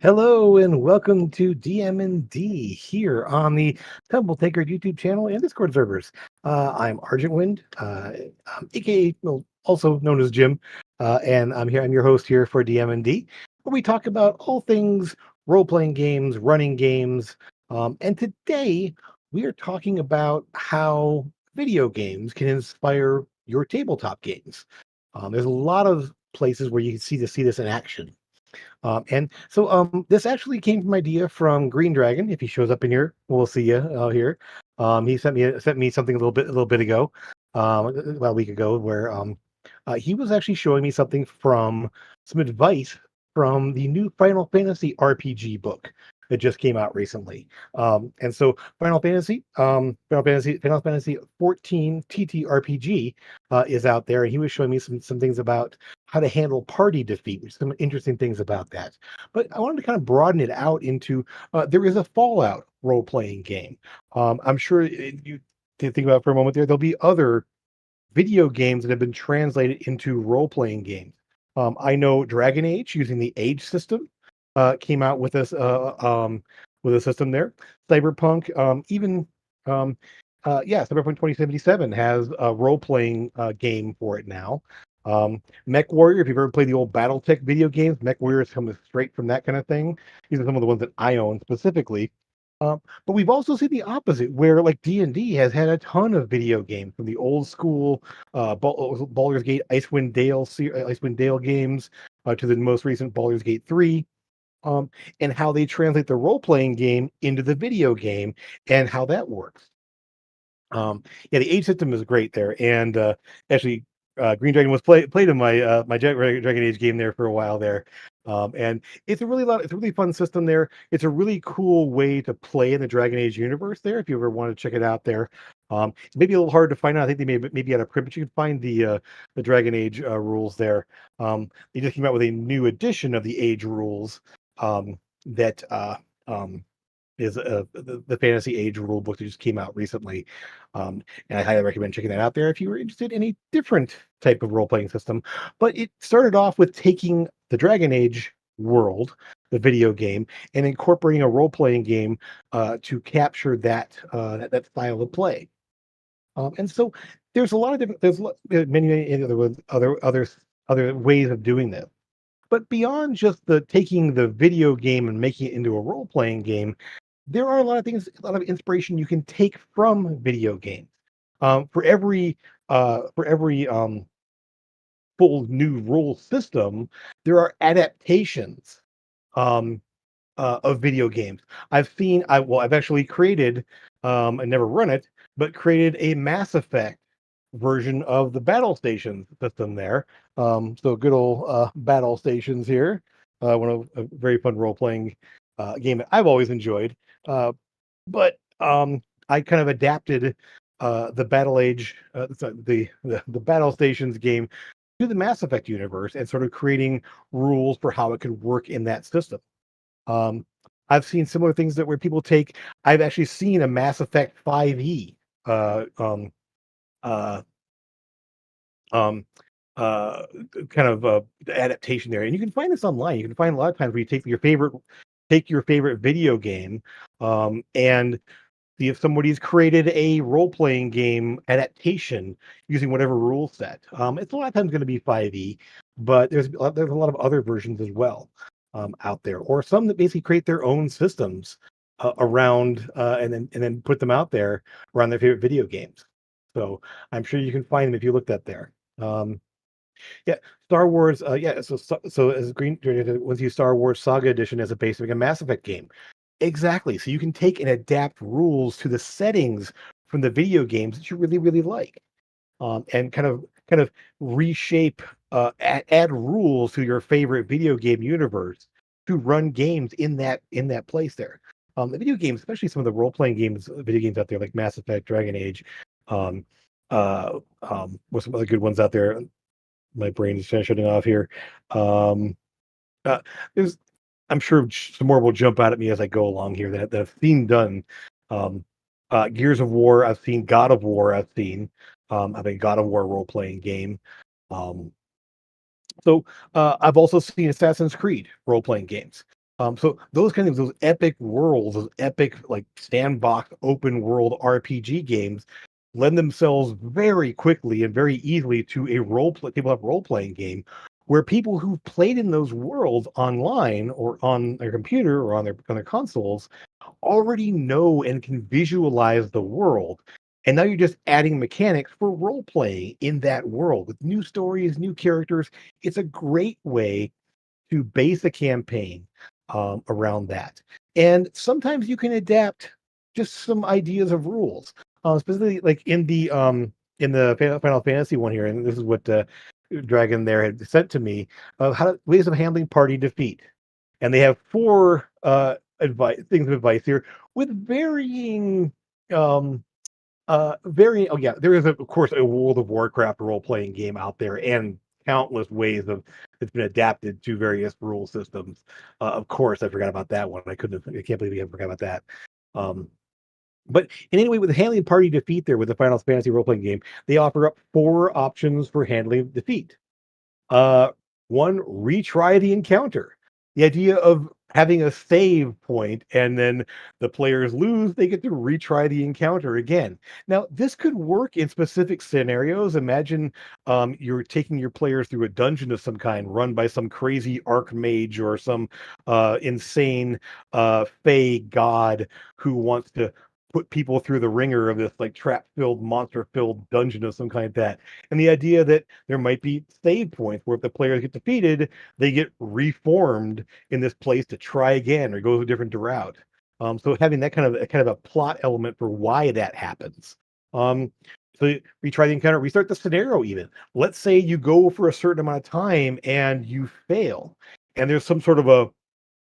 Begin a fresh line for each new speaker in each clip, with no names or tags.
Hello and welcome to DM&D here on the Temple Taker YouTube channel and Discord servers. I'm Argent Wind, aka well, also known as Jim, and I'm here. I'm your host here for DM&D, where we talk about all things role-playing games, running games, and today we are talking about how video games can inspire your tabletop games. There's a lot of places where you can see this in action. And so this actually came from idea from Green Dragon. If he shows up in here, we'll see you here. He sent me something a little bit ago, about a week ago, where he was actually showing me something from some advice from the new Final Fantasy RPG book that just came out recently. And so Final Fantasy 14 TTRPG is out there, and he was showing me some things about how to handle party defeat, which some interesting things about that. But I wanted to kind of broaden it out into there is a Fallout role playing game. I'm sure you to think about it for a moment there'll be other video games that have been translated into role playing games. I know Dragon Age using the Age system came out with a system there. Cyberpunk, even Cyberpunk 2077 has a role playing game for it now. Mech Warrior, if you've ever played the old BattleTech video games, Mech Warrior is coming straight from that kind of thing. These are some of the ones that I own specifically. But we've also seen the opposite, where like D&D has had a ton of video games from the old school Baldur's Gate Icewind Dale games to the most recent Baldur's Gate 3, and how they translate the role playing game into the video game and how that works. Yeah, the age system is great there, and actually, Green Dragon was played in my Dragon Age game there for a while there, and it's a really fun system there. It's a really cool way to play in the Dragon Age universe there. If you ever want to check it out there, it's maybe a little hard to find out. I think they maybe had a print, but you can find the Dragon Age rules there. They just came out with a new edition of the Age rules that is the Fantasy Age rule book that just came out recently. And I highly recommend checking that out there if you were interested in a different type of role playing system. But it started off with taking the Dragon Age world, the video game, and incorporating a role playing game to capture that style of play. And so there's a lot of different, many other ways of doing this. But beyond just the taking the video game and making it into a role playing game, there are a lot of things, a lot of inspiration you can take from video games. For every full new rule system, there are adaptations um, of video games. I've actually created, I never run it, but created a Mass Effect version of the battle stations system there. So good old battle stations here. One of a very fun role playing game that I've always enjoyed. But I kind of adapted the the battle stations game to the Mass Effect universe and sort of creating rules for how it could work in that system. Um, I've seen similar things that where people take. I've actually seen a Mass Effect 5e uh, um, uh, um, uh, kind of adaptation there, and you can find this online. You can find a lot of times where you take your favorite video game, and see if somebody's created a role playing game adaptation using whatever rule set. It's a lot of times going to be 5e, but there's a lot of other versions as well out there, or some that basically create their own systems around and then put them out there around their favorite video games. So I'm sure you can find them if you looked at there. Um, yeah, Star Wars. Yeah, so as Green was you Star Wars Saga Edition as a base of a Mass Effect game. Exactly. So you can take and adapt rules to the settings from the video games that you really, really like, and kind of reshape, add rules to your favorite video game universe to run games in that place there. The video games, especially some of the role playing games, video games out there like Mass Effect, Dragon Age, um, with some other good ones out there. My brain is kind of shutting off here. Um, uh, there's I'm sure some more will jump out at me as I go along here that I've seen done. Um, Gears of War, I've seen God of War, I've a God of War role playing game. Um, so I've also seen Assassin's Creed role playing games. So those epic worlds, those epic like sandbox open world RPG games lend themselves very quickly and very easily to a people have role playing game where people who've played in those worlds online or on their computer or on their consoles already know and can visualize the world. And now you're just adding mechanics for role playing in that world with new stories, new characters. It's a great way to base a campaign around that. And sometimes you can adapt just some ideas of rules, specifically like in the Final Fantasy one here, and this is what Dragon there had sent to me of how ways of handling party defeat, and they have four advice things of advice here with um varying. Oh yeah, there is of course a World of Warcraft role playing game out there, and countless ways of it's been adapted to various rule systems. Of course, I forgot about that one. I can't believe I forgot about that. Um, but in any way, with handling party defeat, there with the Final Fantasy role playing game, they offer up four options for handling defeat. Uh, One, retry the encounter. The idea of having a save point and then the players lose, they get to retry the encounter again. Now, this could work in specific scenarios. Imagine you're taking your players through a dungeon of some kind, run by some crazy archmage or some insane fey god who wants to put people through the ringer of this like trap filled, monster filled dungeon of some kind like that. And the idea that there might be save points where if the players get defeated, they get reformed in this place to try again or go a different route. So having that kind of a plot element for why that happens. Um, so retry the encounter, restart the scenario even. Let's say you go for a certain amount of time and you fail, and there's some sort of a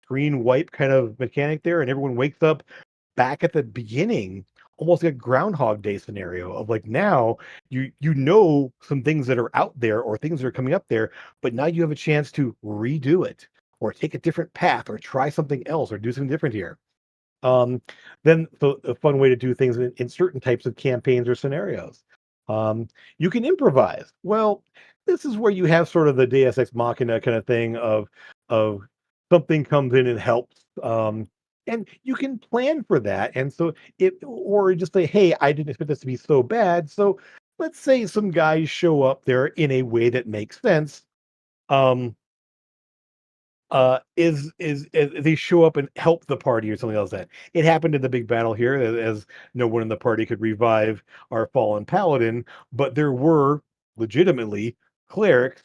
screen wipe kind of mechanic there, and everyone wakes up back at the beginning, almost like a Groundhog Day scenario of like now you know some things that are out there or things that are coming up there, but now you have a chance to redo it or take a different path or try something else or do something different here. Um, then so a fun way to do things in certain types of campaigns or scenarios. You can improvise. Well, this is where you have sort of the Deus Ex Machina kind of thing of something comes in and helps. And you can plan for that. And so it or just say, hey, I didn't expect this to be so bad. So let's say some guys show up there in a way that makes sense. Um, is they show up and help the party or something else that it happened in the big battle here as no one in the party could revive our fallen paladin, but there were legitimately clerics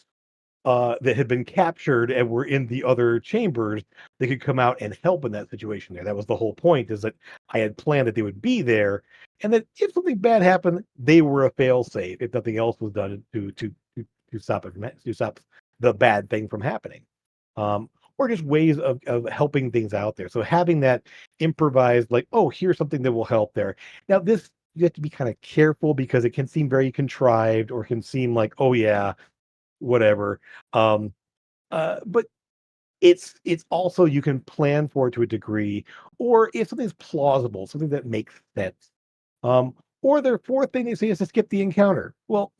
that had been captured and were in the other chambers. They could come out and help in that situation there. That was the whole point, is that I had planned that they would be there, and that if something bad happened, they were a fail safe if nothing else was done to stop it to stop the bad thing from happening. Or just ways of helping things out there. So having that improvised, like, oh, here's something that will help there. Now, this you have to be kind of careful because it can seem very contrived or can seem like, oh yeah, whatever. Um, but it's also you can plan for it to a degree, or if something's plausible, something that makes sense. Or their fourth thing they say is to skip the encounter. Well,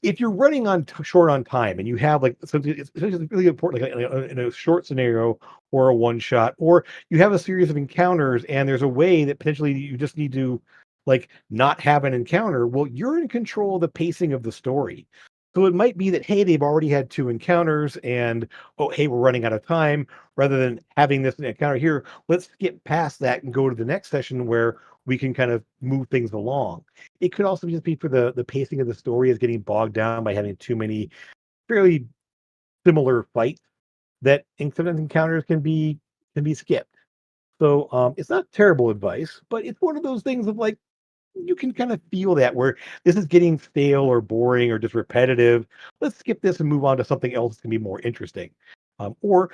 if you're running on short on time and you have like something it's really important like in a short scenario or a one shot or you have a series of encounters and there's a way that potentially you just need to like not have an encounter, well you're in control of the pacing of the story. So it might be that hey they've already had two encounters and oh hey we're running out of time, rather than having this encounter here, let's skip past that and go to the next session where we can kind of move things along. It could also just be for the pacing of the story is getting bogged down by having too many fairly similar fights that incident encounters can be skipped. So it's not terrible advice, but it's one of those things of like you can kind of feel that where this is getting stale or boring or just repetitive. Let's skip this and move on to something else that can be more interesting. Or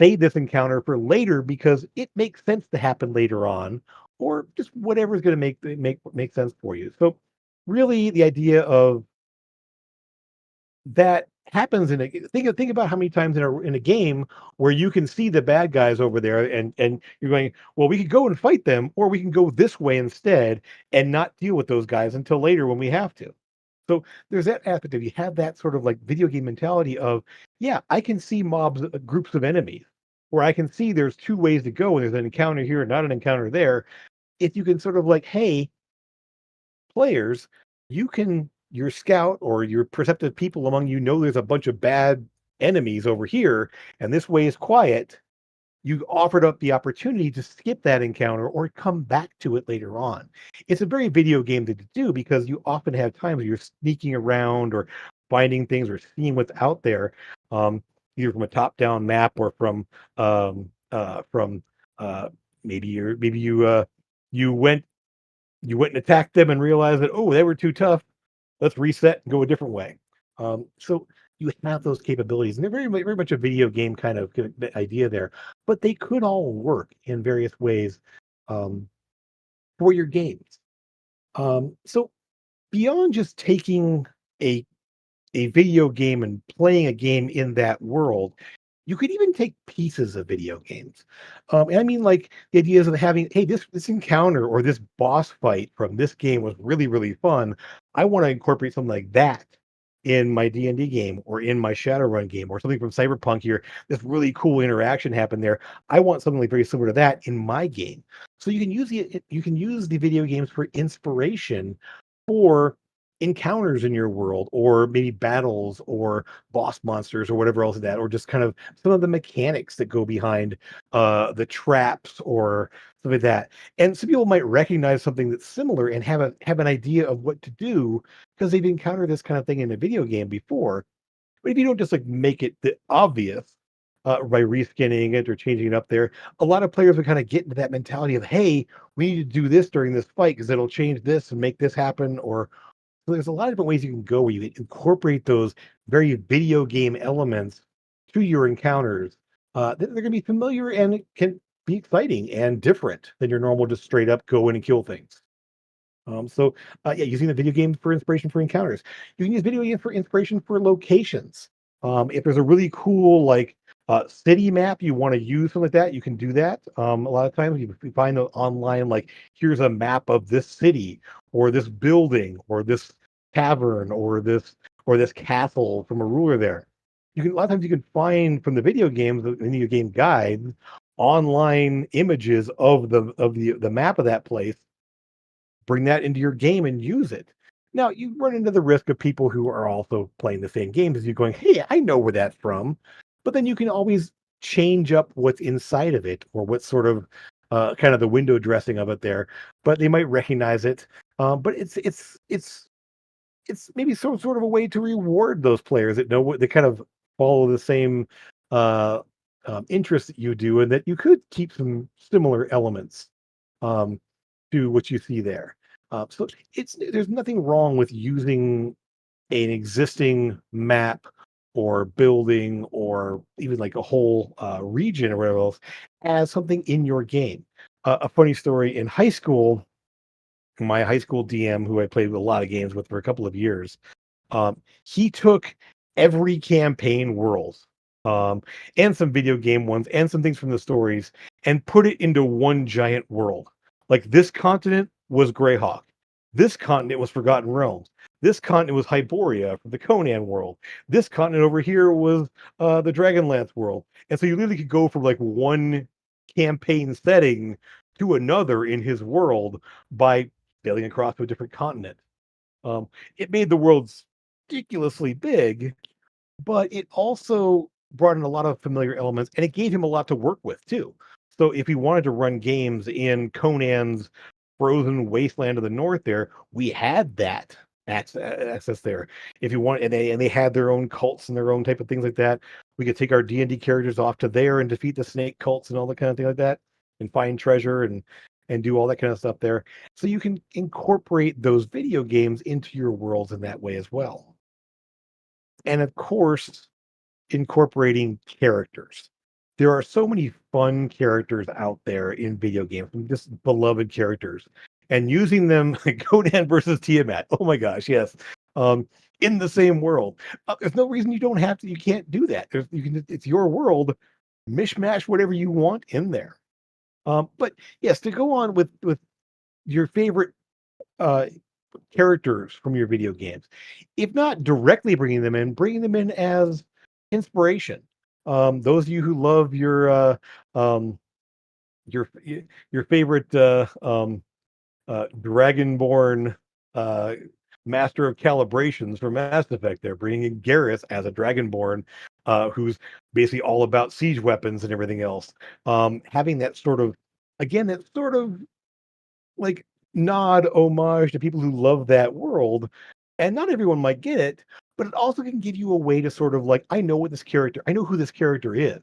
save this encounter for later because it makes sense to happen later on, or just whatever is going to make sense for you. So really the idea of that happens in a think about how many times in a game where you can see the bad guys over there and you're going, well, we could go and fight them, or we can go this way instead and not deal with those guys until later when we have to. So there's that aspect of you have that sort of like video game mentality of, yeah, I can see mobs, groups of enemies. where I can see there's two ways to go, and there's an encounter here, not an encounter there. If you can sort of like, hey, players, your scout or your perceptive people among you know there's a bunch of bad enemies over here, and this way is quiet. You offered up the opportunity to skip that encounter or come back to it later on. It's a very video game thing to do because you often have times where you're sneaking around or finding things or seeing what's out there, either from a top-down map or from uh, maybe you went and attacked them and realized that, oh, they were too tough. Let's reset and go a different way. So you have those capabilities, and they're very much a video game kind of idea there. But they could all work in various ways um, for your games. So beyond just taking a a video game and playing a game in that world, you could even take pieces of video games. And I mean, like the ideas of having, hey, this encounter or this boss fight from this game was really fun. I want to incorporate something like that in my D&D game or in my Shadowrun game or something from Cyberpunk here. This really cool interaction happened there. I want something like very similar to that in my game. So you can use the video games for inspiration for encounters in your world or maybe battles or boss monsters or whatever else of that, or just kind of some of the mechanics that go behind the traps or stuff like that. And some people might recognize something that's similar and have an idea of what to do because they've encountered this kind of thing in a video game before. But if you don't just like make it obvious by reskinning it or changing it up there, a lot of players would kind of get into that mentality of, hey, we need to do this during this fight because it'll change this and make this happen. Or so there's a lot of different ways you can go where you can incorporate those very video game elements to your encounters. They're going to be familiar and it can be exciting and different than your normal just straight up go in and kill things. Yeah, using the video games for inspiration for encounters. You can use video games for inspiration for locations. If there's a really cool like city map you want to use something like that, you can do that. A lot of times you find the online like here's a map of this city or this building or this tavern or this castle from a ruler there. You can a lot of times you can find from the video games, the video game guides, online images of the map of that place, bring that into your game and use it. Now, you run into the risk of people who are also playing the same game as you going, hey, I know where that's from. But then you can always change up what's inside of it or what sort of kind of the window dressing of it there. But they might recognize it. But it's maybe sort of a way to reward those players that know what they kind of follow the same uh, interests that you do, and that you could keep some similar elements um, to what you see there. So it's there's nothing wrong with using an existing map or building or even like a whole region or whatever else as something in your game. A funny story in high school, my high school DM, who I played with a lot of games with for a couple of years, he took every campaign world, and some video game ones and some things from the stories and put it into one giant world. Like this continent was Greyhawk. This continent was Forgotten Realms. This continent was Hyboria from the Conan world. This continent over here was the Dragonlance world. And so you literally could go from like one campaign setting to another in his world by sailing across to a different continent. It made the worlds ridiculously big, but it also brought in a lot of familiar elements and it gave him a lot to work with too. So if he wanted to run games in Conan's frozen wasteland of the north there, we had that access there. If you want, and they had their own cults and their own type of things like that. We could take our D&D characters off to there and defeat the snake cults and all that kind of thing like that, and find treasure and do all that kind of stuff there. So you can incorporate those video games into your worlds in that way as well. And of course, incorporating characters. There are so many fun characters out there in video games, just beloved characters, and using them Conan versus Tiamat. Oh my gosh, yes. In the same world. There's no reason you don't have to, you can't do that. You can, it's your world, mishmash whatever you want in there. But yes, to go on with your favorite uh, characters from your video games, if not directly bringing them in as inspiration. Those of you who love um, your your favorite Dragonborn uh, master of calibrations from Mass Effect. They're bringing in Garrus as a Dragonborn, who's basically all about siege weapons and everything else. Having that sort of, again, that sort of like nod homage to people who love that world, and not everyone might get it, but it also can give you a way to sort of like, I know who this character is.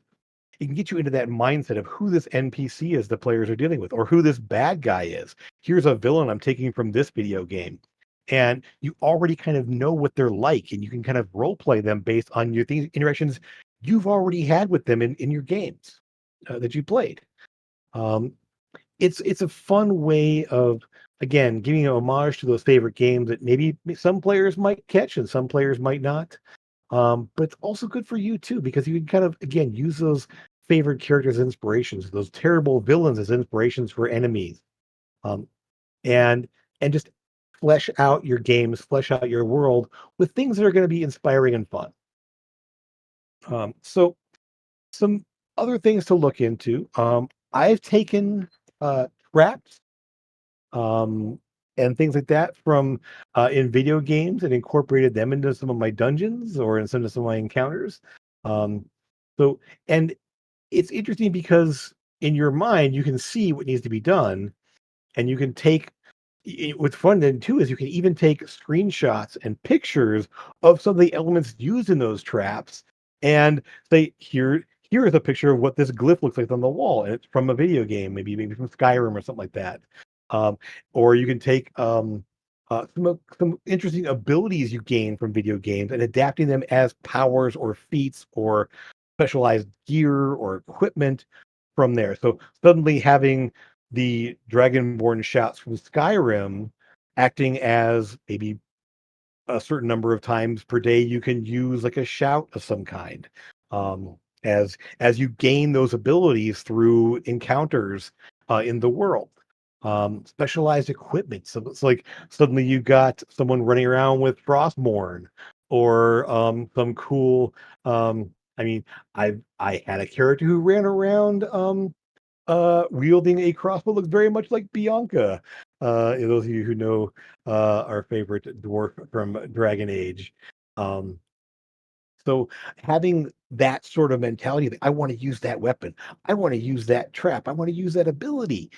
It can get you into that mindset of who this NPC is the players are dealing with, or who this bad guy is. Here's a villain I'm taking from this video game. And you already kind of know what they're like, and you can kind of role play them based on your interactions you've already had with them in your games that you played. Um, it's a fun way of, again, giving a homage to those favorite games that maybe some players might catch and some players might not. But it's also good for you too, because you can kind of, again, use those favorite characters as inspirations, those terrible villains as inspirations for enemies. Um, and just flesh out your games, flesh out your world with things that are going to be inspiring and fun. So some other things to look into. I've taken traps um, and things like that from in video games and incorporated them into some of my dungeons or in some of my encounters. Um, so, and it's interesting because in your mind you can see what needs to be done, and you can take. What's fun then too is you can even take screenshots and pictures of some of the elements used in those traps, and say, here is a picture of what this glyph looks like on the wall, and it's from a video game, maybe from Skyrim or something like that. Um, or you can take some interesting abilities you gain from video games and adapting them as powers or feats or specialized gear or equipment from there. So suddenly having the Dragonborn shouts from Skyrim acting as maybe a certain number of times per day you can use like a shout of some kind. As you gain those abilities through encounters in the world. Specialized equipment. So it's like suddenly you got someone running around with Frostmourne or some cool I mean, I had a character who ran around wielding a crossbow, looks very much like Bianca. Those of you who know our favorite dwarf from Dragon Age. Um, so having that sort of mentality that I want to use that weapon, I want to use that trap, I want to use that ability.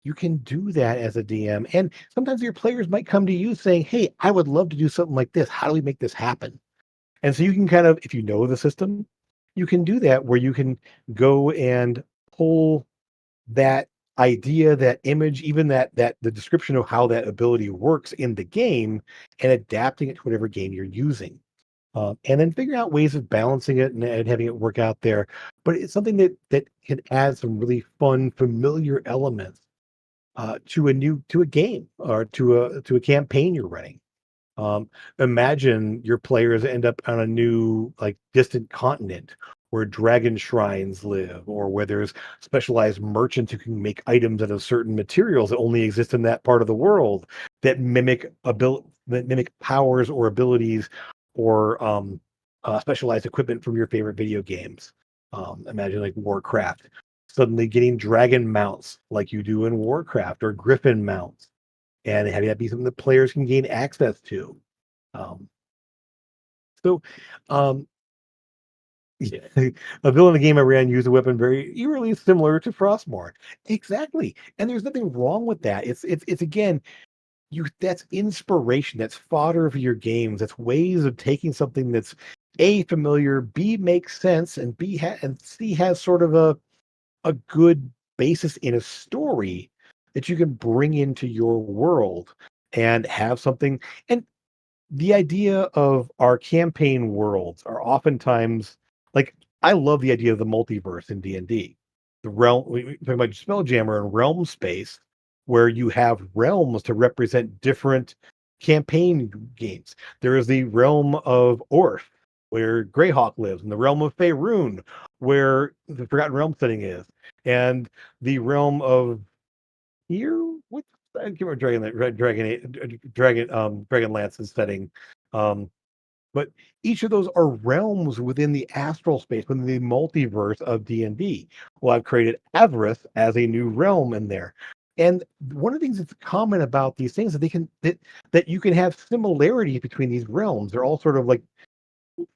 You can do that as a DM. And sometimes your players might come to you saying, "Hey, I would love to do something like this. How do we make this happen?" And so you can kind of, if you know the system, you can do that where you can go and pull that idea, that image, even that the description of how that ability works in the game, and adapting it to whatever game you're using. And then figuring out ways of balancing it and having it work out there. But it's something that can add some really fun, familiar elements to a game or to a campaign you're running. Imagine your players end up on a new, like, distant continent where dragon shrines live, or where there's specialized merchants who can make items out of certain materials that only exist in that part of the world that mimic powers or abilities or specialized equipment from your favorite video games. Imagine like Warcraft suddenly getting dragon mounts like you do in Warcraft, or griffin mounts, and having that be something that players can gain access to. Um, so, um, yeah, a villain in the game I ran used a weapon very eerily similar to Frostmourne. Exactly, and there's nothing wrong with that. It's again, you that's inspiration, that's fodder for your games. That's ways of taking something that's A, familiar, B, makes sense, and and C, has sort of a good basis in a story that you can bring into your world and have something. And the idea of our campaign worlds are oftentimes like, I love the idea of the multiverse in D&D. The realm, we talk about Spelljammer and realm space, where you have realms to represent different campaign games. There is the realm of Orth, where Greyhawk lives, and the realm of Faerun, where the Forgotten Realm setting is, and the realm of here, what I can't remember Dragonlance's setting. Um, But each of those are realms within the astral space, within the multiverse of D&D. Well, I've created Avarice as a new realm in there. And one of the things that's common about these things that that you can have similarities between these realms. They're all sort of like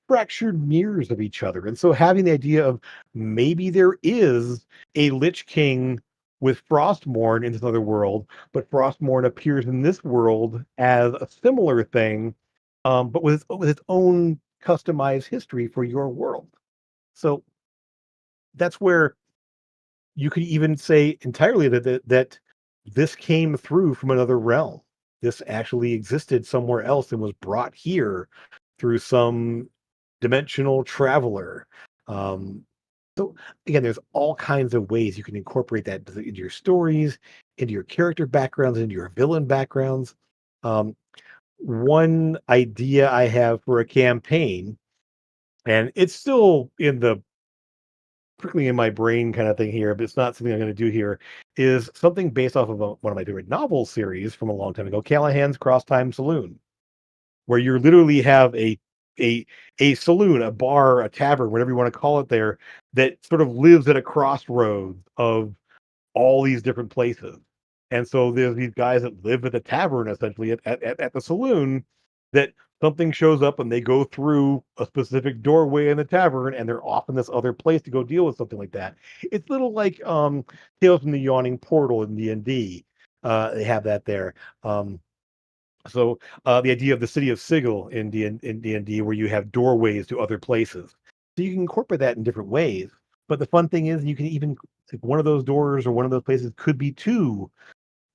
fractured mirrors of each other. And so having the idea of maybe there is a Lich King with Frostmourne in this other world, but Frostmourne appears in this world as a similar thing, but with its own customized history for your world. So that's where you could even say entirely that this came through from another realm. This actually existed somewhere else and was brought here through some dimensional traveler. Um, so again, there's all kinds of ways you can incorporate that into your stories, into your character backgrounds, into your villain backgrounds. Um, one idea I have for a campaign, and it's still in the prickling in my brain kind of thing here, but it's not something I'm going to do here, is something based off of one of my favorite novel series from a long time ago, Callahan's Cross Time Saloon, where you literally have a a saloon, a bar, a tavern, whatever you want to call it there, that sort of lives at a crossroads of all these different places. And so there's these guys that live at the tavern essentially at the saloon that something shows up and they go through a specific doorway in the tavern and they're off in this other place to go deal with something like that. It's little like Tales from the Yawning Portal in D&D. They have that there. The idea of the city of Sigil in D&D, where you have doorways to other places. So you can incorporate that in different ways. But the fun thing is you can even like one of those doors or one of those places could be to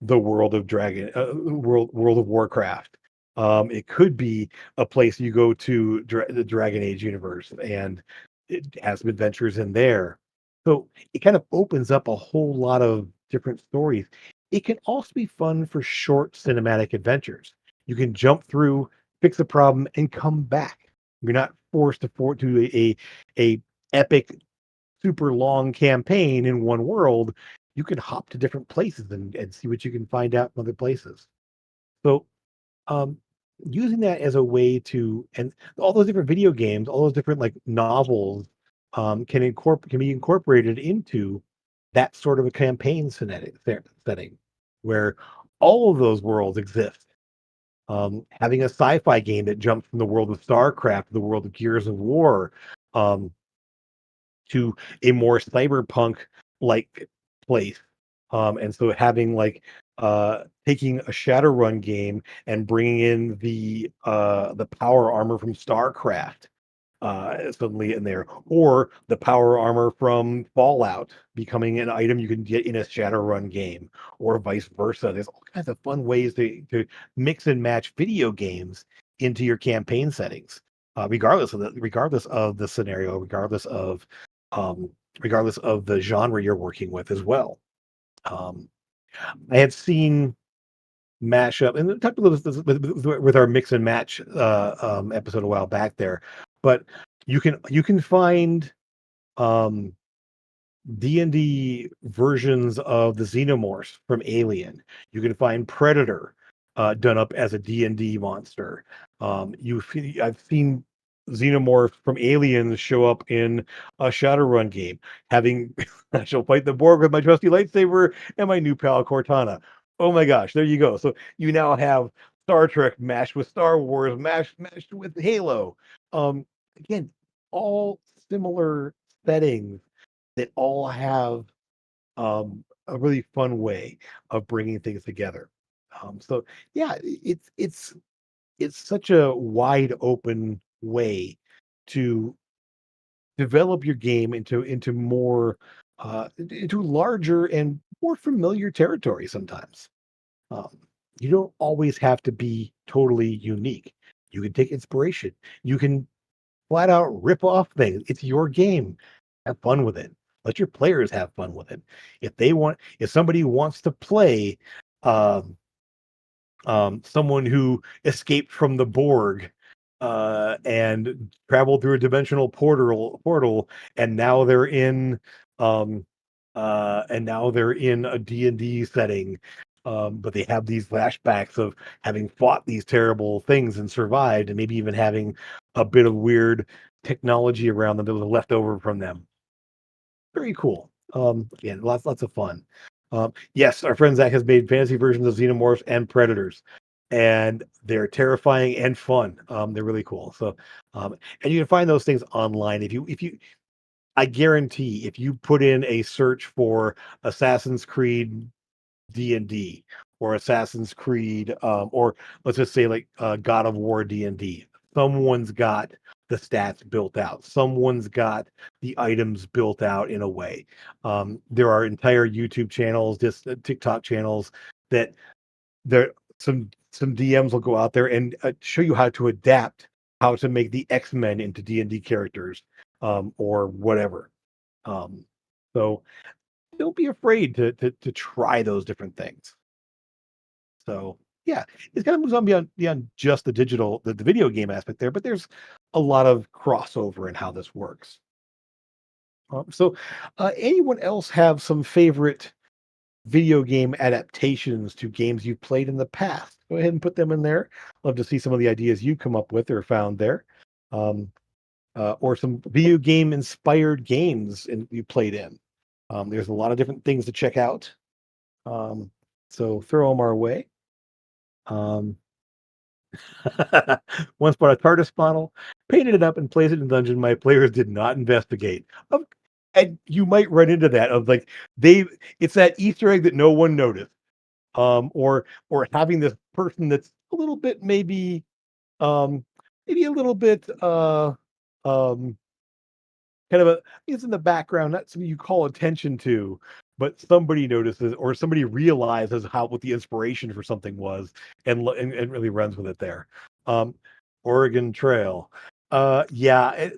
the world of Warcraft. It could be a place you go to the Dragon Age universe, and it has some adventures in there. So it kind of opens up a whole lot of different stories. It can also be fun for short cinematic adventures. You can jump through, fix a problem, and come back. You're not forced to a epic super long campaign in one world. You can hop to different places and see what you can find out in other places. So, um, using that as a way to, and all those different video games, all those different like novels, can be incorporated into that sort of a campaign setting where all of those worlds exist. Having a sci-fi game that jumps from the world of StarCraft to the world of Gears of War, um, to a more cyberpunk like place. And so having like taking a Shadowrun game and bringing in the power armor from StarCraft suddenly in there, or the power armor from Fallout becoming an item you can get in a Shadowrun game, or vice versa. There's all kinds of fun ways to mix and match video games into your campaign settings, regardless of the scenario, um, regardless of the genre you're working with as well. Um, I had seen mashup, and we talked about this with our mix and match episode a while back there, but you can find um, D&D versions of the xenomorphs from Alien. You can find Predator done up as a D&D monster. I've seen xenomorphs from Aliens show up in a Shadowrun game, having I shall fight the Borg with my trusty lightsaber and my new pal Cortana. Oh my gosh, there you go. So you now have Star Trek mashed with Star Wars, mashed with Halo. Again, all similar settings that all have a really fun way of bringing things together. So yeah, it's such a wide open way to develop your game into more into larger and more familiar territory sometimes. Um, you don't always have to be totally unique. You can take inspiration. You can flat out rip off things. It's your game. Have fun with it. Let your players have fun with it. If somebody wants to play um, someone who escaped from the Borg and traveled through a dimensional portal, and now they're in um, and now they're in a D&D setting. but they have these flashbacks of having fought these terrible things and survived, and maybe even having a bit of weird technology around them that was left over from them. Very cool. Again, lots of fun. Yes, our friend Zach has made fantasy versions of xenomorphs and predators, and they're terrifying and fun. They're really cool. So, and you can find those things online if you. I guarantee if you put in a search for Assassin's Creed D&D or Assassin's Creed, or let's just say like God of War D&D. Someone's got the stats built out. Someone's got the items built out in a way. There are entire YouTube channels, just TikTok channels that there some DMs will go out there and show you how to adapt, how to make the X-Men into D&D characters, or whatever. Um, so don't be afraid to try those different things. So yeah, it kind of moves on beyond just the video game aspect there, but there's a lot of crossover in how this works. Anyone else have some favorite video game adaptations to games you've played in the past? Go ahead and put them in there. Love to see some of the ideas you come up with or found there, um, or some video game inspired games you played in. There's a lot of different things to check out. Um, so throw them our way. Um, Once bought a TARDIS model, painted it up, and placed it in a dungeon my players did not investigate. And you might run into that of like they it's that Easter egg that no one noticed. Or having this person that's a little bit um maybe a little bit um kind of it's in the background, not something you call attention to, but somebody notices or somebody realizes how what the inspiration for something was and really runs with it there. Um, Oregon Trail. Yeah,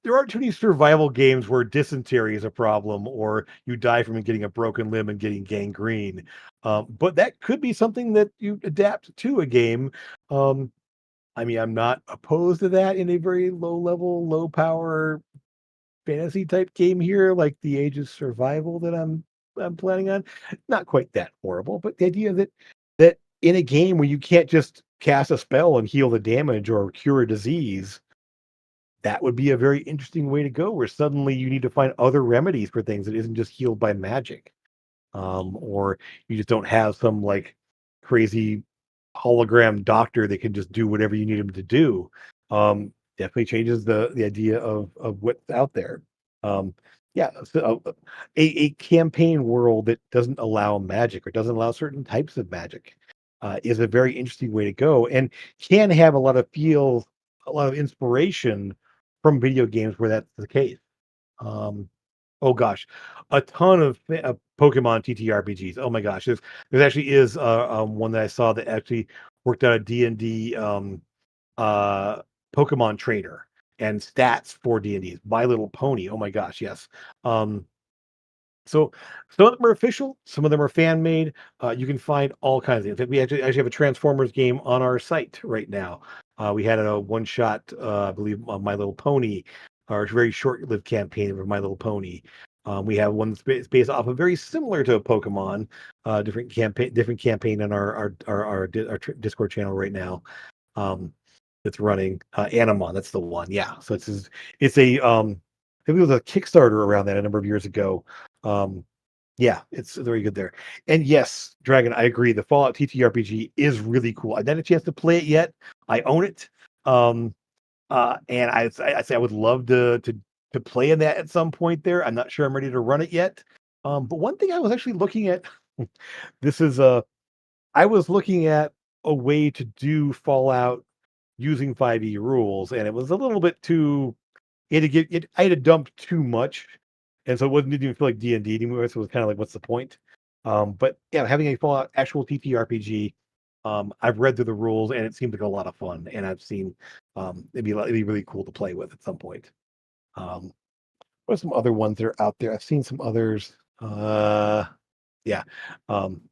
there aren't too many survival games where dysentery is a problem or you die from getting a broken limb and getting gangrene. But that could be something that you adapt to a game. Um, I mean, I'm not opposed to that in a very low level, low power fantasy type game here, like the Age of Survival that I'm planning on. Not quite that horrible, but the idea that in a game where you can't just cast a spell and heal the damage or cure a disease, that would be a very interesting way to go. Where suddenly you need to find other remedies for things that isn't just healed by magic, or you just don't have some like crazy hologram doctor that can just do whatever you need him to do. Definitely changes the idea of what's out there. Um, yeah, so a campaign world that doesn't allow magic or doesn't allow certain types of magic is a very interesting way to go, and can have a lot of inspiration from video games where that's the case. Um, Oh gosh, a ton of Pokemon TTRPGs. Oh my gosh, there's actually is one that I saw that actually worked out a D&D uh, Pokemon trainer and stats for D&D. My Little Pony. Oh my gosh, yes. Um, so some of them are official, some of them are fan made. You can find all kinds of. In fact, we actually have a Transformers game on our site right now. We had a one shot, I believe, My Little Pony, our very short lived campaign of My Little Pony. We have one that's based off of very similar to a Pokemon, different campaign on our Discord channel right now. That's running Animon. That's the one. Yeah. So it's a I think it was a Kickstarter around that a number of years ago. Um, yeah, it's very good there. And yes, Dragon, I agree. The Fallout TTRPG is really cool. I didn't have a chance to play it yet. I own it. Um, and I say I would love to play in that at some point there. I'm not sure I'm ready to run it yet. But one thing I was actually looking at, this is I was looking at a way to do Fallout using 5e rules, and it was a little bit too I had to dump too much, and so it didn't even feel like D&D anymore, so it was kinda like, what's the point? But yeah, having a Fallout actual TTRPG, I've read through the rules, and it seems like a lot of fun, and I've seen, it'd be really cool to play with at some point. Um, what are some other ones that are out there? I've seen some others. Yeah, um,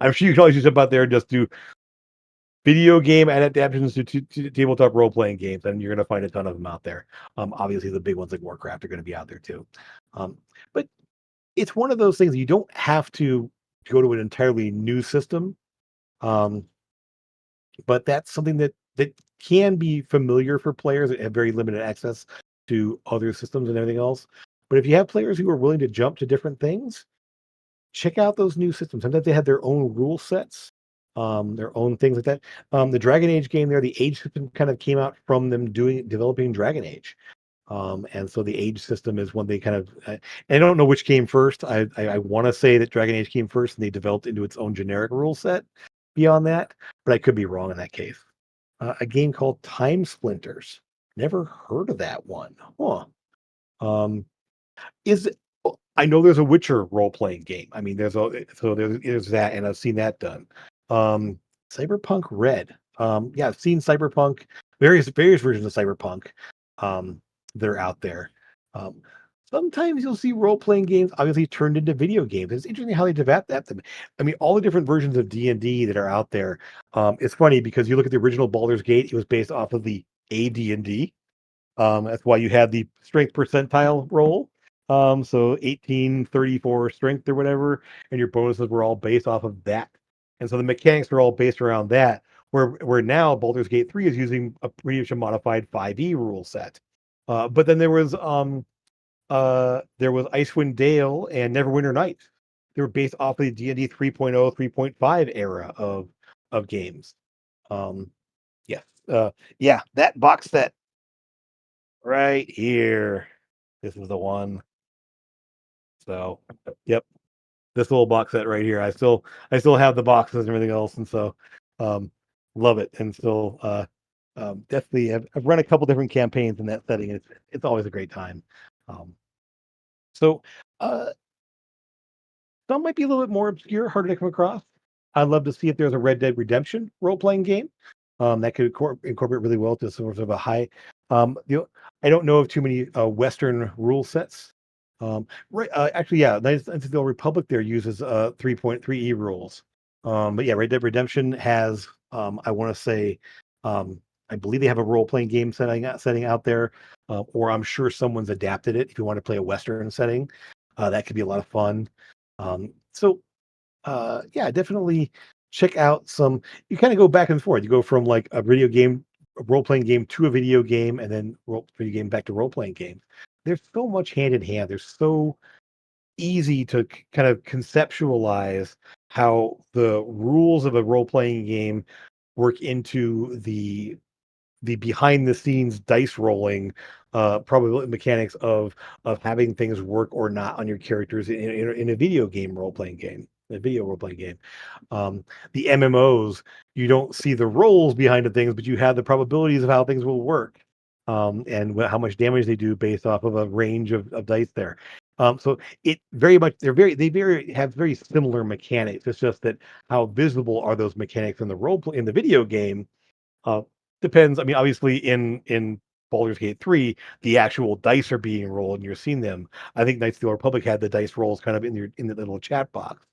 I'm sure you can always just jump out there and just do video game adaptations to tabletop role playing games, and you're going to find a ton of them out there. Obviously, the big ones like Warcraft are going to be out there too. But it's one of those things you don't have to. to go to an entirely new system. Um, but that's something that can be familiar for players that have very limited access to other systems and everything else. But if you have players who are willing to jump to different things, check out those new systems. Sometimes they have their own rule sets, their own things like that. The Dragon Age game there, the age system kind of came out from them developing Dragon Age. And so the age system is one they kind of. I don't know which came first. I want to say that Dragon Age came first, and they developed into its own generic rule set. Beyond that, but I could be wrong in that case. A game called Time Splinters. Never heard of that one. Huh. Um, is it, I know there's a Witcher role playing game. I mean, there's that, and I've seen that done. Um, Cyberpunk Red. Yeah, I've seen Cyberpunk, various versions of Cyberpunk. Um, that are out there. Um, Sometimes you'll see role playing games obviously turned into video games. It's interesting how they develop that. I mean, all the different versions of D&D that are out there. It's funny because you look at the original Baldur's Gate; it was based off of the AD&D. That's why you had the strength percentile roll. So 18, 34 strength or whatever, and your bonuses were all based off of that. And so the mechanics are all based around that. Where now Baldur's Gate 3 is using a pretty much a modified 5e rule set. But then there was Icewind Dale and Neverwinter Nights. They were based off of the D&D 3.0, 3.5 era of games. Um, yes. Yeah, that box set right here. This is the one. So, yep, this little box set right here. I still have the boxes and everything else, and so um, love it. And still, definitely, I've run a couple different campaigns in that setting. And it's always a great time. Um, so, uh, some might be a little bit more obscure, harder to come across. I'd love to see if there's a Red Dead Redemption role playing game that could incorporate really well to sort of a high. I don't know of too many Western rule sets. Right, actually, yeah, Knights of the Old Republic there uses 3.3e rules. But yeah, Red Dead Redemption has, I want to say, I believe they have a role playing game setting out there, or I'm sure someone's adapted it. If you want to play a Western setting, that could be a lot of fun. So yeah, definitely check out some. You kind of go back and forth. You go from like a video game, a role playing game to a video game, and then video game back to role playing game. There's so much hand in hand. There's so easy to kind of conceptualize how the rules of a role playing game work into the behind the scenes dice rolling probability mechanics of having things work or not on your characters in a video game role playing game, a video role playing game. The MMOs, you don't see the roles behind the things, but you have the probabilities of how things will work, and how much damage they do based off of a range of dice there. So it very much they very have very similar mechanics. It's just that how visible are those mechanics in the in the video game uh, depends. I mean, obviously, in Baldur's Gate 3, the actual dice are being rolled, and you're seeing them. I think Knights of the Old Republic had the dice rolls kind of in the little chat box,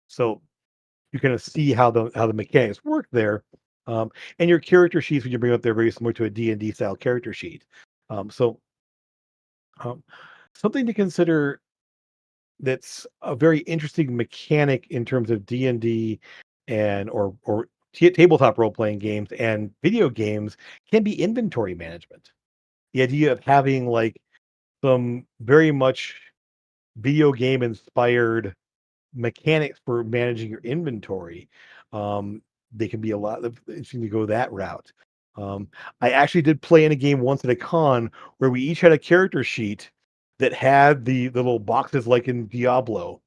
so you kind of see how the mechanics work there. And your character sheets when you bring up they're very similar to a D&D style character sheet. So um, something to consider that's a very interesting mechanic in terms of D&D and or tabletop role playing games and video games can be inventory management. The idea of having like some very much video game inspired mechanics for managing your inventory. Um, they can be a lot of interesting to go that route. Um, I actually did play in a game once at a con where we each had a character sheet that had the little boxes like in Diablo,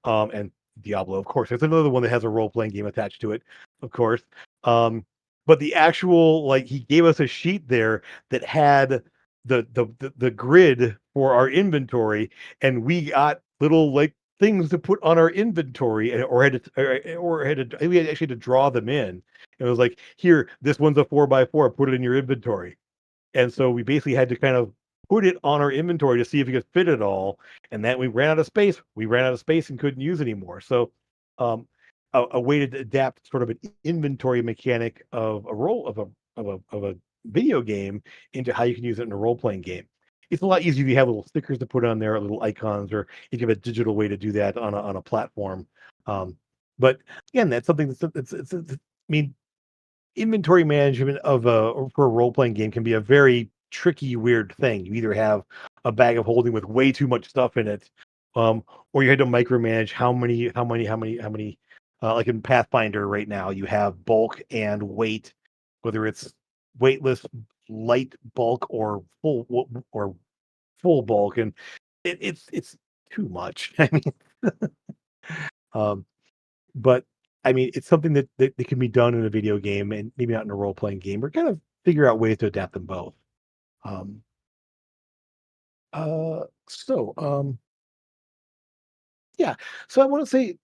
and Diablo, of course. There's another one that has a role playing game attached to it, of course. But the actual like he gave us a sheet there that had the grid for our inventory, and we got little like things to put on our inventory, and or had to we had actually to draw them in. It was like, here, this one's a 4x4, put it in your inventory. And so we basically had to kind of put it on our inventory to see if we could fit it all. And then we ran out of space. We ran out of space and couldn't use anymore. So um, a way to adapt sort of an inventory mechanic of a role of a video game into how you can use it in a role playing game. It's a lot easier if you have little stickers to put on there, little icons, or if you have a digital way to do that on a platform. Um, but again, that's something I mean, inventory management of a for a role playing game can be a very tricky, weird thing. You either have a bag of holding with way too much stuff in it, um, or you had to micromanage how many. Like in Pathfinder right now, you have bulk and weight, whether it's weightless, light bulk, or or full bulk, and it's too much. I mean, um, but I mean, it's something that can be done in a video game and maybe not in a role playing game, or kind of figure out ways to adapt them both. Um, so yeah. So I want to say,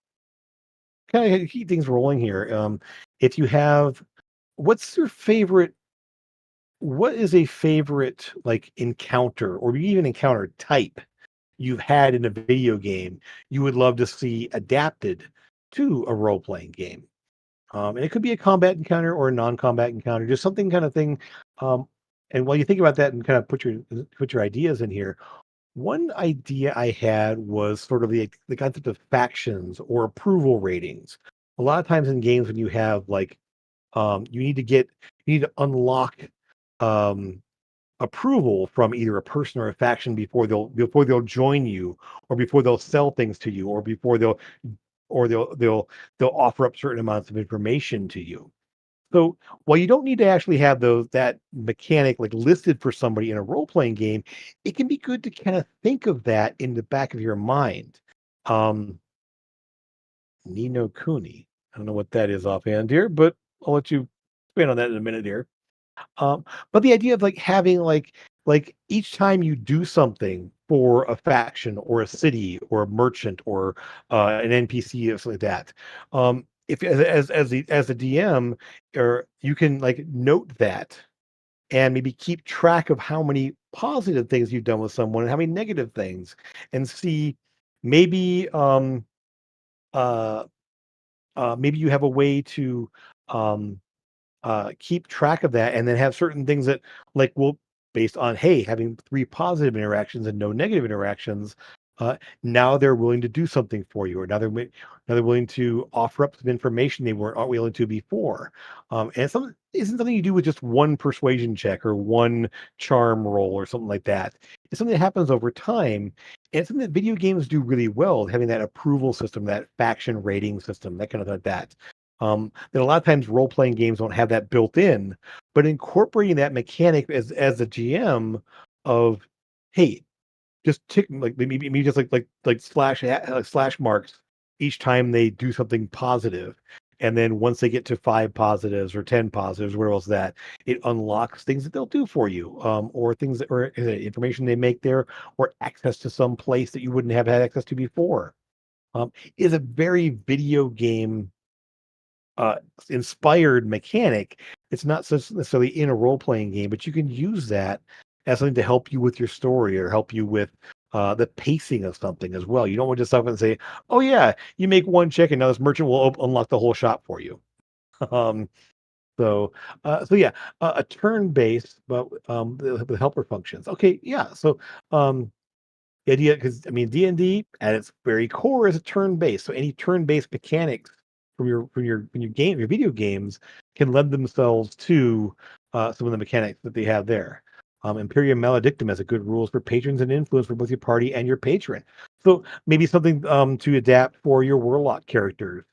kind of keep things rolling here. If you have, what's your favorite? What is a favorite like encounter or even encounter type you've had in a video game you would love to see adapted to a role playing game? And it could be a combat encounter or a non-combat encounter, just something kind of thing. Um, and while you think about that and kind of put your ideas in here, one idea I had was sort of the concept of factions or approval ratings. A lot of times in games when you have like you need to get you need to unlock um approval from either a person or a faction before they'll join you, or before they'll sell things to you, or before they'll offer up certain amounts of information to you. So while you don't need to actually have those that mechanic like listed for somebody in a role playing game, it can be good to kind of think of that in the back of your mind. Um, Nino Kuni. I don't know what that is offhand here, but I'll let you expand on that in a minute here. But the idea of like having like each time you do something for a faction or a city or a merchant or an NPC or something like that, if as the DM, or you can like note that and maybe keep track of how many positive things you've done with someone and how many negative things, and see maybe uh maybe you have a way to um keep track of that, and then have certain things that like will based on, hey, having three positive interactions and no negative interactions, now they're willing to do something for you, or now they're willing to offer up some information they weren't willing to before. And it's something isn't something you do with just one persuasion check or one charm roll or something like that. It's something that happens over time. And it's something that video games do really well, having that approval system, that faction rating system, that kind of like that. That a lot of times role playing games don't have that built in, but incorporating that mechanic as a GM of, hey, just tick like maybe just like slash marks each time they do something positive, and then once they get to 5 positives or 10 positives, where else that it unlocks things that they'll do for you, or things that or information they make there, or access to some place that you wouldn't have had access to before. Is a very video game uh, inspired mechanic. It's not necessarily in a role playing game, but you can use that as something to help you with your story or help you with the pacing of something as well. You don't want to just stop and say, "Oh yeah, you make one check and now this merchant will unlock the whole shop for you." um, so yeah, a turn based, but the helper functions. Okay, yeah. So um, the idea, because I mean, D&D at its very core is a turn-based. So any turn-based mechanics from your game, your video games, can lend themselves to some of the mechanics that they have there. Imperium Maledictum has a good rules for patrons and influence for both your party and your patron. So maybe something to adapt for your warlock characters,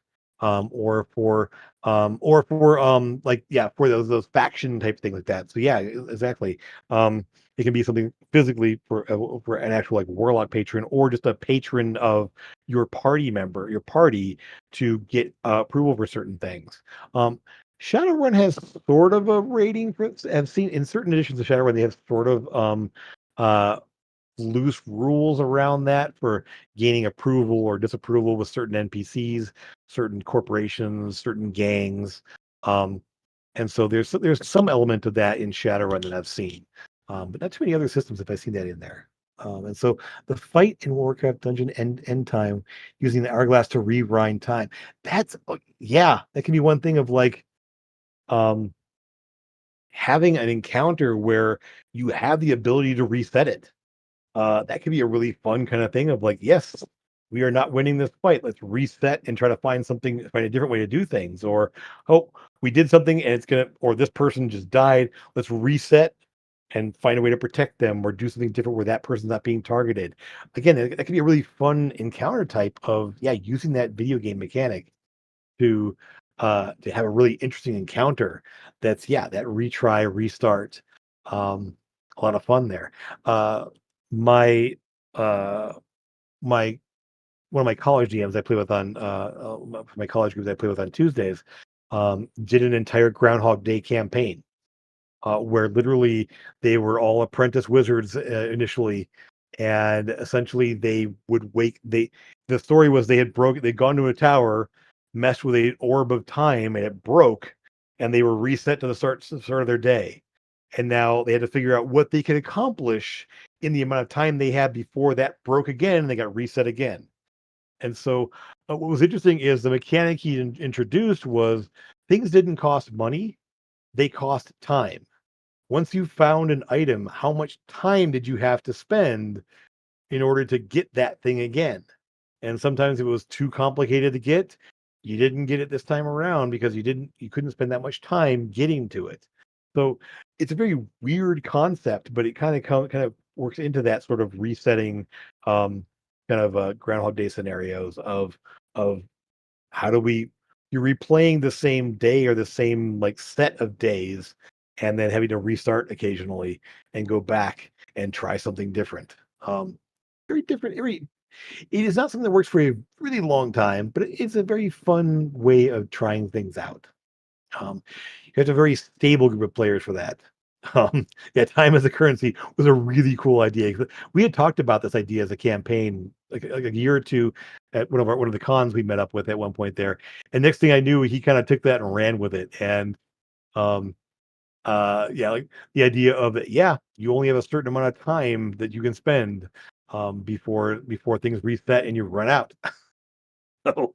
or for like yeah, for those faction type things like that. So yeah, exactly. It can be something physically for an actual like warlock patron, or just a patron of your party member, your party, to get approval for certain things. Um, Shadowrun has sort of a rating for. I've seen in certain editions of Shadowrun they have sort of uh loose rules around that for gaining approval or disapproval with certain NPCs, certain corporations, certain gangs. Um, and so there's some element of that in Shadowrun that I've seen, but not too many other systems have I seen that in there. And so the fight in Warcraft Dungeon end time using the hourglass to rewind time. That's yeah, that can be one thing of like um, having an encounter where you have the ability to reset it. That could be a really fun kind of thing of like, yes, we are not winning this fight. Let's reset and try to find a different way to do things. Or, oh, we did something and or this person just died. Let's reset and find a way to protect them or do something different where that person's not being targeted. Again, that could be a really fun encounter type of, yeah, using that video game mechanic to have a really interesting encounter that's, yeah, that retry, restart. A lot of fun there. Uh my uh my One of my college DMs I play with on my college groups I play with on Tuesdays did an entire Groundhog Day campaign where literally they were all apprentice wizards initially, and essentially they would wake. The story was they'd gone to a tower, messed with an orb of time, and it broke, and they were reset to the start of their day, and now they had to figure out what they could accomplish in the amount of time they had before that broke again, and they got reset again. And so, what was interesting is the mechanic he introduced was things didn't cost money; they cost time. Once you found an item, how much time did you have to spend in order to get that thing again? And sometimes it was too complicated to get. You didn't get it this time around because you couldn't spend that much time getting to it. So it's a very weird concept, but it kind of works into that sort of resetting kind of Groundhog Day scenarios of how do we you're replaying the same day or the same like set of days and then having to restart occasionally and go back and try something different. Very different. It is not something that works for a really long time, but it's a very fun way of trying things out. You have a very stable group of players for that. Yeah, time as a currency was a really cool idea. We had talked about this idea as a campaign like a year or two at one of the cons we met up with at one point there. And next thing I knew, he kind of took that and ran with it. And um, yeah, like the idea of it, yeah, you only have a certain amount of time that you can spend before things reset and you run out. So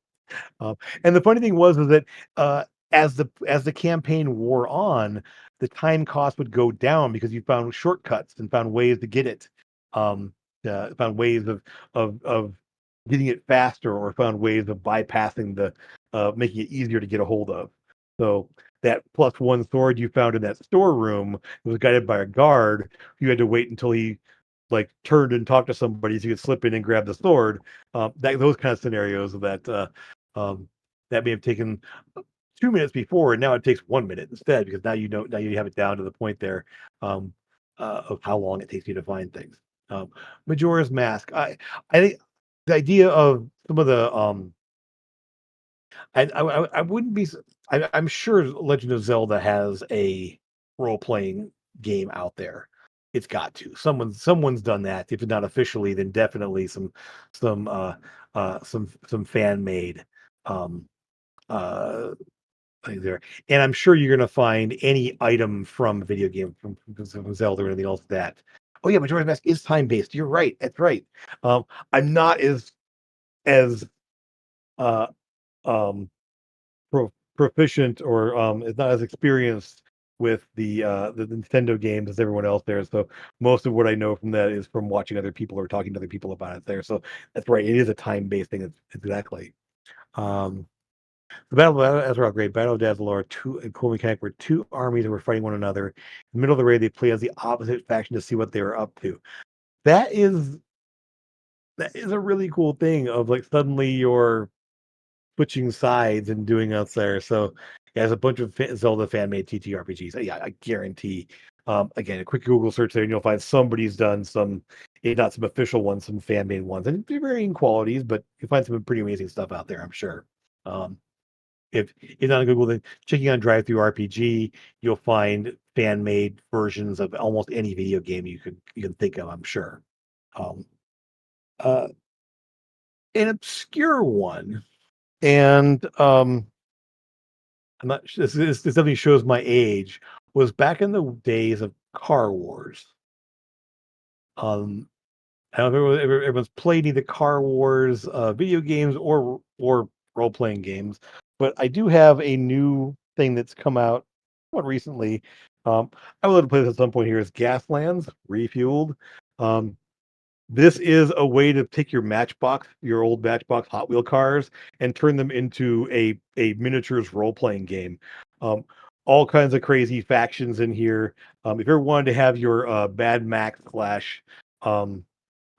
and the funny thing was is that uh, as the campaign wore on, the time cost would go down because you found shortcuts and found ways to get it. Um, Found ways of getting it faster, or found ways of bypassing the making it easier to get a hold of. So that plus one sword you found in that storeroom was guided by a guard. You had to wait until he like turned and talked to somebody so you could slip in and grab the sword. Those kind of scenarios um, that may have taken 2 minutes before, and now it takes 1 minute instead because now you have it down to the point there um, of how long it takes you to find things. Um, Majora's Mask. I think the idea of some of the I wouldn't be I'm sure Legend of Zelda has a role playing game out there. It's got to. Someone's done that. If it's not officially, then definitely some some fan made um uh thing there. And I'm sure you're gonna find any item from a video game from Zelda or anything else that. Oh yeah, Majora's Mask is time based. You're right. That's right. I'm not as uh um proficient or is not as experienced with the Nintendo games as everyone else there. So most of what I know from that is from watching other people or talking to other people about it there. So that's right. It is a time-based thing. Exactly. Um, the Battle of Azeroth Great Battle of Dazzle two a cool mechanic where two armies were fighting one another. In the middle of the raid, they play as the opposite faction to see what they were up to. That is that is a really cool thing of like suddenly you're switching sides and doing out there. So yeah, there's a bunch of Zelda fan made TTRPGs. Yeah, I guarantee. Again, a quick Google search there, and you'll find somebody's done some, if not some official ones, some fan made ones, and they're varying qualities, but you find some pretty amazing stuff out there, I'm sure. Um, if not on Google, then checking on Drive Through RPG, you'll find fan made versions of almost any video game you can think of, I'm sure. Um, uh, an obscure one, and I'm not sure this definitely shows my age, was back in the days of Car Wars. Um, I don't know if everyone's played either Car Wars video games or role playing games, but I do have a new thing that's come out somewhat recently. I would love to play this at some point here. Is Gaslands Refueled? Um, This is a way to take your old Matchbox Hot Wheel cars, and turn them into a miniatures role playing game. Um, all kinds of crazy factions in here. If you ever wanted to have your Mad Max slash um,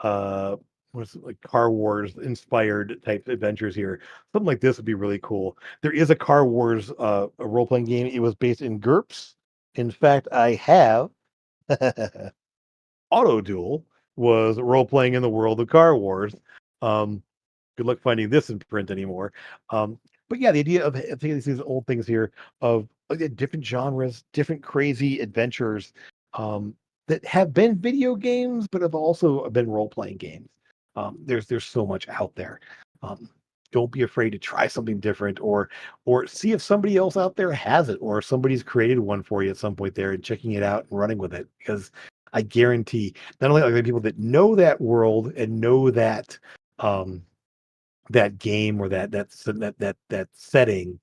uh, what's it, like Car Wars inspired type adventures here, something like this would be really cool. There is a Car Wars a role playing game. It was based in GURPS. In fact, I have. Auto Duel was role playing in the world of Car Wars. Um, Good luck finding this in print anymore. Um, but yeah, the idea of taking these old things here of different genres, different crazy adventures that have been video games, but have also been role playing games. There's so much out there. Um, don't be afraid to try something different, or see if somebody else out there has it, or somebody's created one for you at some point there, and checking it out and running with it. Because I guarantee not only are there people that know that world and know um, that game or that setting,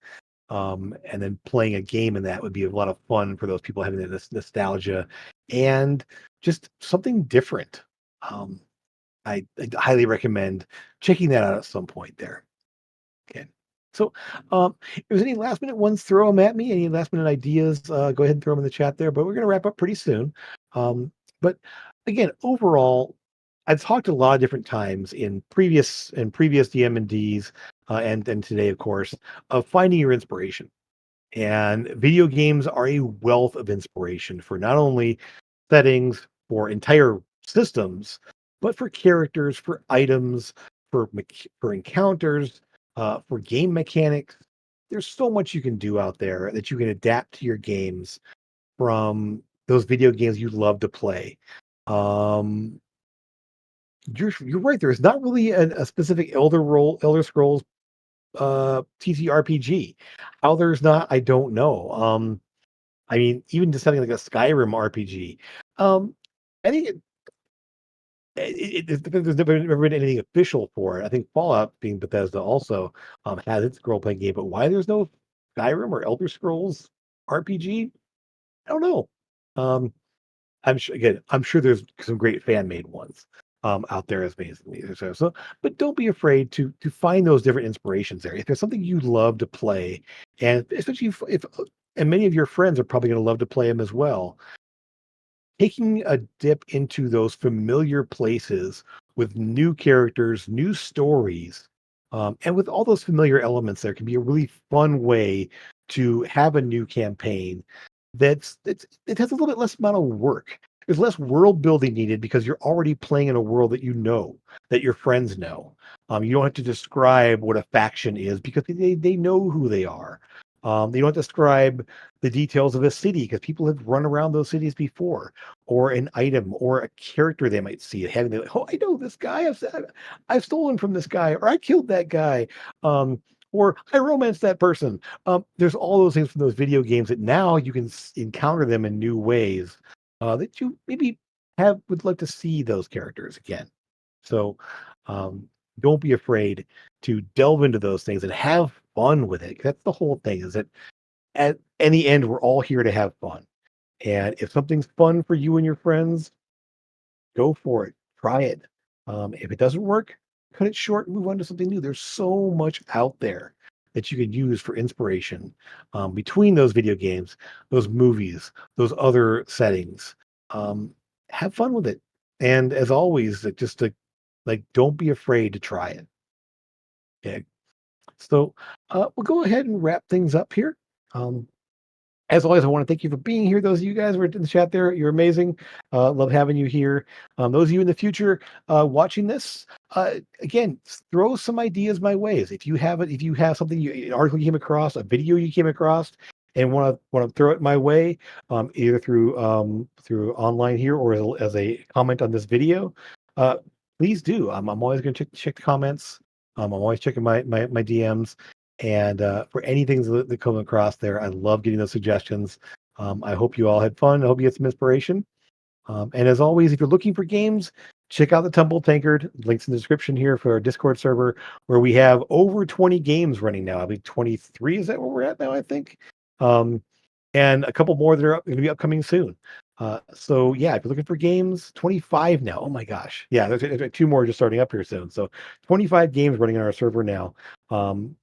and then playing a game in that would be a lot of fun for those people having this nostalgia and just something different. Um, I highly recommend checking that out at some point there. Okay. So, if there's any last minute ones, throw them at me. Any last minute ideas, go ahead and throw them in the chat there. But we're going to wrap up pretty soon. But again, overall, I've talked a lot of different times in previous DM&Ds, and today, of course, of finding your inspiration. And video games are a wealth of inspiration for not only settings, for entire systems, but for characters, for items, for encounters, for game mechanics. There's so much you can do out there that you can adapt to your games from those video games you love to play. Um, you're right. There's not really a specific Elder Scrolls TTRPG. How there's not, I don't know. I mean, even just something like a Skyrim RPG. I think there's never been anything official for it. I think Fallout, being Bethesda, also has its role playing game. But why there's no Skyrim or Elder Scrolls RPG? I don't know. Um, I'm sure there's some great fan made ones out there as basically. So, but don't be afraid to find those different inspirations there. If there's something you love to play, and especially if and many of your friends are probably going to love to play them as well, taking a dip into those familiar places with new characters, new stories, and with all those familiar elements, there can be a really fun way to have a new campaign it has a little bit less amount of work. There's less world building needed because you're already playing in a world that you know, that your friends know. You don't have to describe what a faction is because they know who they are. You don't describe the details of a city because people have run around those cities before, or an item or a character they might see. Having like, oh, I know this guy. I've stolen from this guy, or I killed that guy, or I romanced that person. There's all those things from those video games that now you can encounter them in new ways that you maybe have would like to see those characters again. So um, don't be afraid to delve into those things and have fun with it. That's the whole thing. Is that at in the end, we're all here to have fun. And if something's fun for you and your friends, go for it. Try it. If it doesn't work, cut it short and move on to something new. There's so much out there that you could use for inspiration between those video games, those movies, those other settings. Um, have fun with it. And as always, just to like, don't be afraid to try it. Okay. So we'll go ahead and wrap things up here. Um, as always, I want to thank you for being here. Those of you guys who are in the chat there, you're amazing. Love having you here. Those of you in the future watching this, again, throw some ideas my ways. If you have something, an article you came across, a video you came across, and want to throw it my way, either through online here or as a comment on this video, uh, please do. I'm always going to check the comments. I'm always checking my DMs. And for anything that come across there, I love getting those suggestions. I hope you all had fun. I hope you get some inspiration. And as always, if you're looking for games, check out the Tumble Tankard. Links in the description here for our Discord server, where we have over 20 games running now. I believe 23 is that where we're at now, I think. Um, and a couple more that are going to be upcoming soon. So yeah, if you're looking for games, 25 now. Oh my gosh. Yeah, there's two more just starting up here soon. So 25 games running on our server now. Um,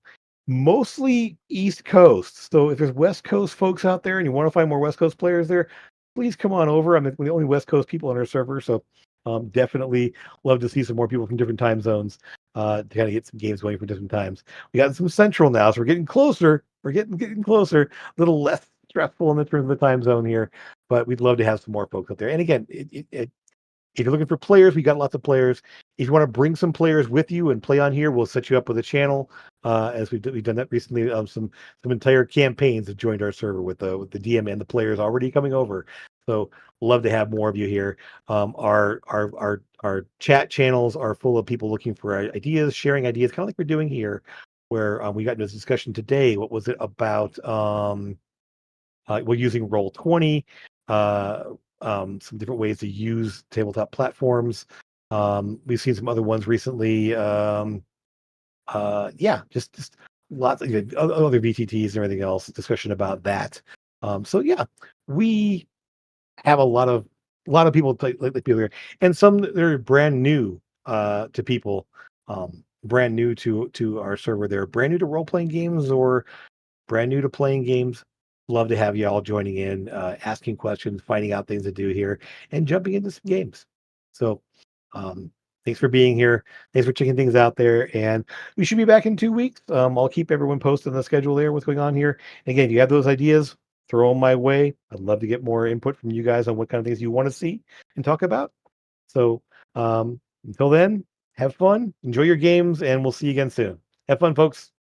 Mostly East Coast. So if there's West Coast folks out there and you want to find more West Coast players there, please come on over. I'm the only West Coast people on our server, so definitely love to see some more people from different time zones to kind of get some games going for different times. We got some Central now, so we're getting closer. We're getting closer. A little less stressful in the terms of the time zone here, but we'd love to have some more folks out there. And again, if you're looking for players, we got lots of players. If you want to bring some players with you and play on here, we'll set you up with a channel. As we've done that recently. Some entire campaigns have joined our server with the DM and the players already coming over. So love to have more of you here. Our chat channels are full of people looking for ideas, sharing ideas, kind of like we're doing here. Where we got into this discussion today. What was it about? We're using Roll20, some different ways to use tabletop platforms. We've seen some other ones recently. Yeah, just lots of other VTTs and everything else. Discussion about that. So yeah, we have a lot of people like people here, and some that are brand new to people. Brand new to our server. They're brand new to role playing games or brand new to playing games. Love to have you all joining in, asking questions, finding out things to do here, and jumping into some games. So, um, thanks for being here. Thanks for checking things out there. And we should be back in 2 weeks. I'll keep everyone posted on the schedule there, what's going on here. And again, if you have those ideas, throw them my way. I'd love to get more input from you guys on what kind of things you want to see and talk about. So, until then, have fun, enjoy your games, and we'll see you again soon. Have fun, folks.